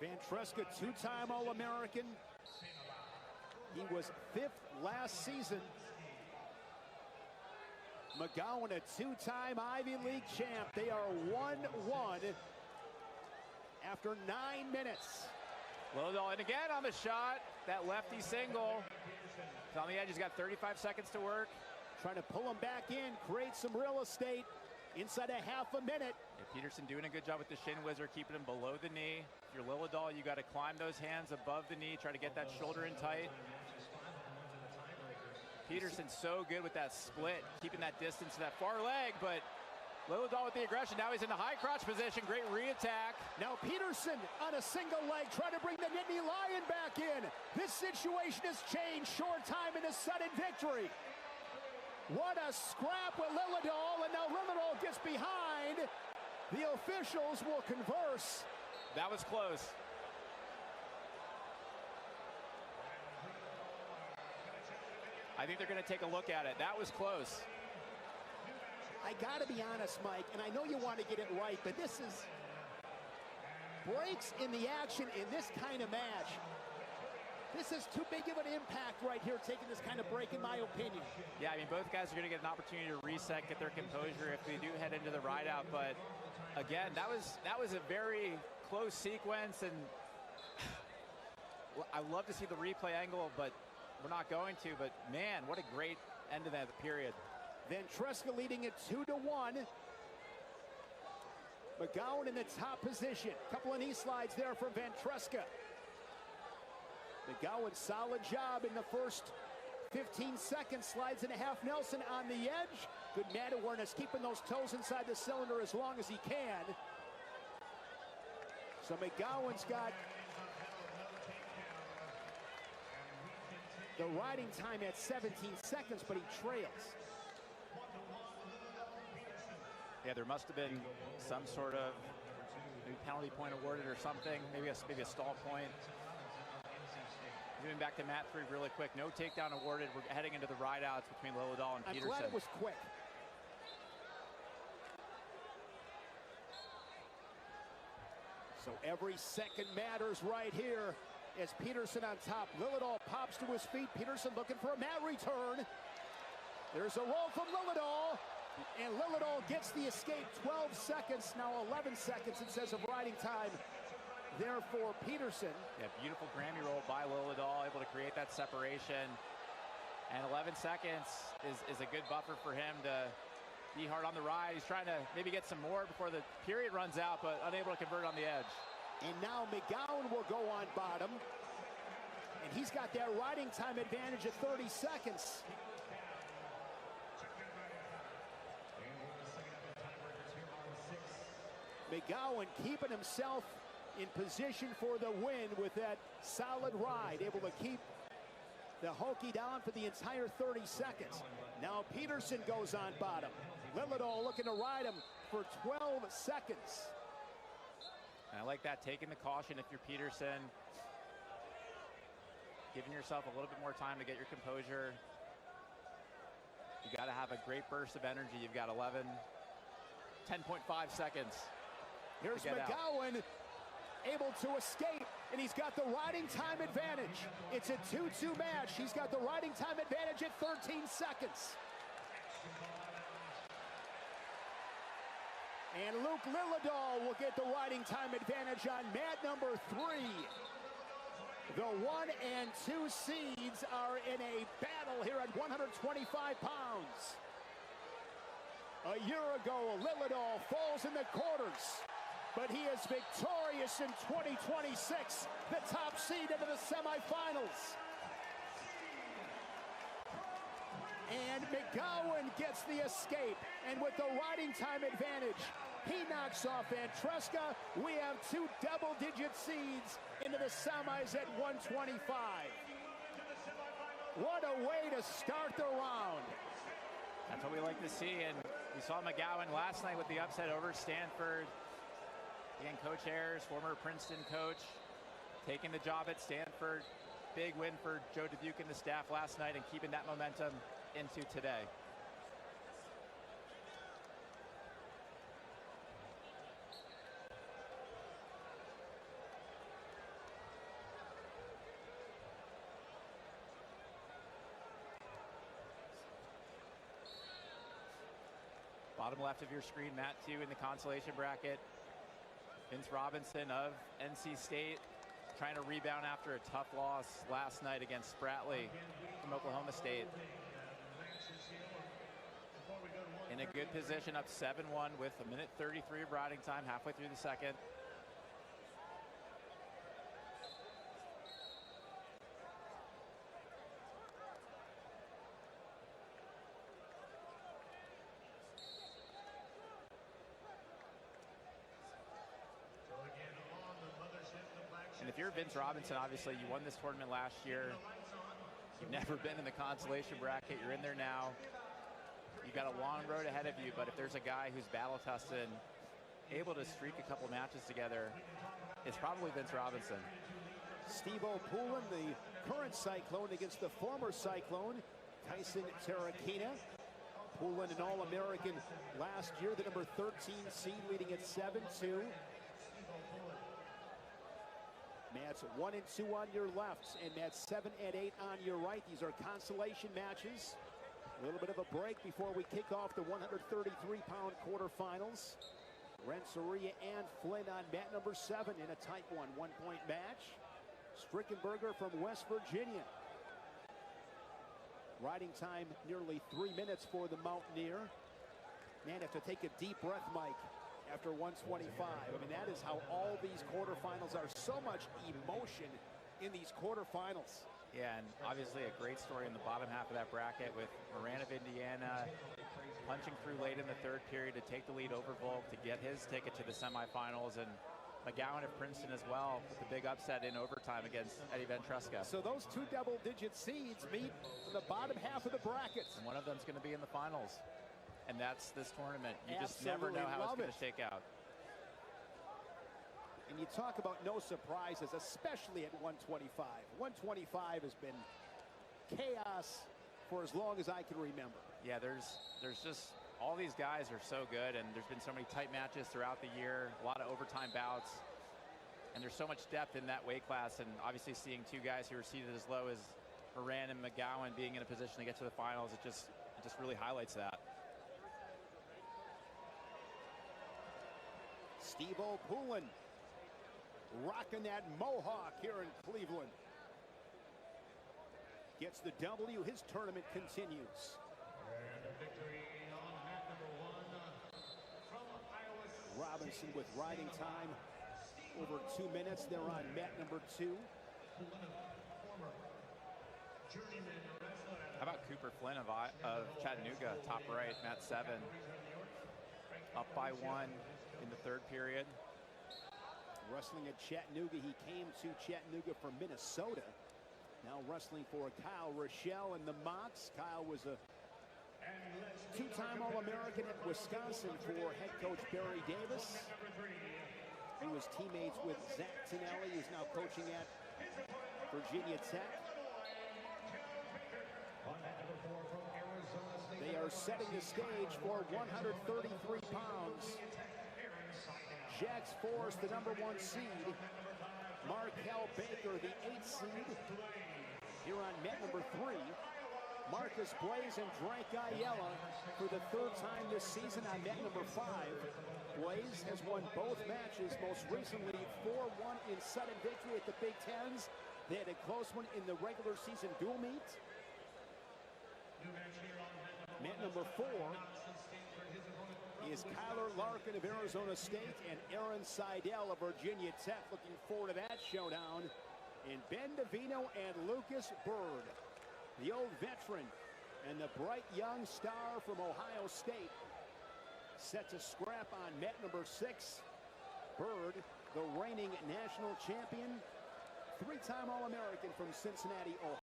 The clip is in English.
Van Treska, two-time All-American. He was 5th last season. McGowan, a two-time Ivy League champ. They are 1-1 after 9 minutes. Lillidahl, and again on the shot, that lefty single. He's on the edge, he's got 35 seconds to work. Trying to pull him back in, create some real estate inside a half a minute. Yeah, Peterson doing a good job with the shin wizard, keeping him below the knee. If you're Lillidahl, you got to climb those hands above the knee, try to get that shoulder in tight. Peterson's so good with that split, keeping that distance to that far leg, but Lillidahl with the aggression. Now he's in the high crotch position, great re-attack. Now Peterson on a single leg, trying to bring the Nittany Lion back in. This situation has changed, short time in a sudden victory. What a scrap with Lillidahl, and now Lillidahl gets behind. The officials will converse. That was close. I think they're going to take a look at it. That was close. I got to be honest, Mike, and I know you want to get it right, but this is breaks in the action in this kind of match. This is too big of an impact right here, taking this kind of break, in my opinion. Yeah, I mean, both guys are going to get an opportunity to reset, get their composure if they do head into the ride-out. But again, that was a very close sequence, and I love to see the replay angle, but we're not going to. But man, what a great end of that period. Van Treska leading it 2-1. McGowan in the top position. Couple of knee slides there from Van Treska. McGowan, solid job in the first 15 seconds. Slides in a half Nelson on the edge. Good mat awareness, keeping those toes inside the cylinder as long as he can. So McGowan's got the riding time at 17 seconds, but he trails. Yeah, there must have been some sort of maybe penalty point awarded or something, maybe a stall point. Moving back to mat 3 really quick. No takedown awarded. We're heading into the ride-outs between Lillidahl and Peterson. I'm glad it was quick. So every second matters right here as Peterson on top. Lillidahl pops to his feet. Peterson looking for a mat return. There's a roll from Lillidahl. And Lillidahl gets the escape. 12 seconds, now 11 seconds, it says, of riding time there for Peterson. Yeah, beautiful Grammy roll by Lillidahl, able to create that separation. And 11 seconds is a good buffer for him to be hard on the ride. He's trying to maybe get some more before the period runs out, but unable to convert on the edge. And now McGowan will go on bottom. And he's got that riding time advantage of 30 seconds. McGowan keeping himself in position for the win with that solid ride, able to keep the Hokie down for the entire 30 seconds. Now Peterson goes on bottom. Lillidahl looking to ride him for 12 seconds. And I like that, taking the caution if you're Peterson. Giving yourself a little bit more time to get your composure. You got to have a great burst of energy. You've got 10.5 seconds. Here's McGowan able to escape, and he's got the riding time advantage. It's a 2-2 match. He's got the riding time advantage at 13 seconds. And Luke Lillidahl will get the riding time advantage on mat number 3. The 1 and 2 seeds are in a battle here at 125 pounds. A year ago, Lillidahl falls in the quarters, but he is victorious in 2026, the top seed into the semifinals. And McGowan gets the escape, and with the riding time advantage, he knocks off Van Treska. We have 2 double-digit seeds into the semis at 125. What a way to start the round. That's what we like to see, and we saw McGowan last night with the upset over Stanford. Again, Coach Ayers, former Princeton coach, taking the job at Stanford. Big win for Joe Dubuque and the staff last night, and keeping that momentum into today. bottom left of your screen, mat 2 in the consolation bracket. Vince Robinson of NC State trying to rebound after a tough loss last night against Spratley from Oklahoma State. In a good position, up 7-1 with 1:33 of riding time, halfway through the second. And if you're Vince Robinson, obviously you won this tournament last year. You've never been in the consolation bracket. You're in there now. You've got a long road ahead of you, but if there's a guy who's battle-tested and able to streak a couple matches together, it's probably Vince Robinson. Steve-O Poulin, the current Cyclone, against the former Cyclone, Tyson Terrakina. Poulin, an All-American last year, the number 13 seed, leading at 7-2. Mats 1 and 2 on your left, and Mats 7 and 8 on your right. These are consolation matches. A little bit of a break before we kick off the 133-pound quarterfinals. Rensselaer and Flynn on mat number 7 in a tight one-point match. Strickenberger from West Virginia. Riding time nearly 3 minutes for the Mountaineer. Man, have to take a deep breath, Mike, after 125. I mean, that is how all these quarterfinals are. So much emotion in these quarterfinals. Yeah, and obviously a great story in the bottom half of that bracket with Moran of Indiana punching through late in the third period to take the lead over Volk to get his ticket to the semifinals, and McGowan of Princeton as well with the big upset in overtime against Eddie Ventresca. So those two double-digit seeds meet in the bottom half of the bracket. And one of them's going to be in the finals. And that's this tournament. You just never know how it's going to shake out. And you talk about no surprises, especially at 125. 125 has been chaos for as long as I can remember. Yeah, there's just, all these guys are so good, and there's been so many tight matches throughout the year, a lot of overtime bouts, and there's so much depth in that weight class, and obviously seeing two guys who are seated as low as Moran and McGowan being in a position to get to the finals, it just really highlights that. Steve-O Poulin rocking that mohawk here in Cleveland. Gets the W. His tournament continues. Robinson with riding time over 2 minutes. They're on mat number 2. How about Cooper Flynn of Chattanooga, top right, mat 7. Up by 1 in the third period. Wrestling at Chattanooga. He came to Chattanooga from Minnesota. Now wrestling for Kyle Rochelle and the Mocs. Kyle was a two-time All-American at Wisconsin for head coach Barry Davis. He was teammates with Zach Tonelli, who's now coaching at Virginia Tech. They are setting the stage for 133 pounds. Jax Forrest, the number 1 seed. Markel Baker, the 8th seed. Here on mat number 3. Marcus Blaze and Frank Ayala for the 3rd time this season on mat number 5. Blaze has won both matches, most recently 4-1 in sudden victory at the Big Tens. They had a close one in the regular season dual meet. Mat number 4 is Kyler Larkin of Arizona State and Aaron Seidel of Virginia Tech. Looking forward to that showdown. And Ben DeVino and Lucas Bird, the old veteran and the bright young star from Ohio State, set to scrap on mat number 6. Bird, the reigning national champion, 3-time All-American from Cincinnati, Ohio.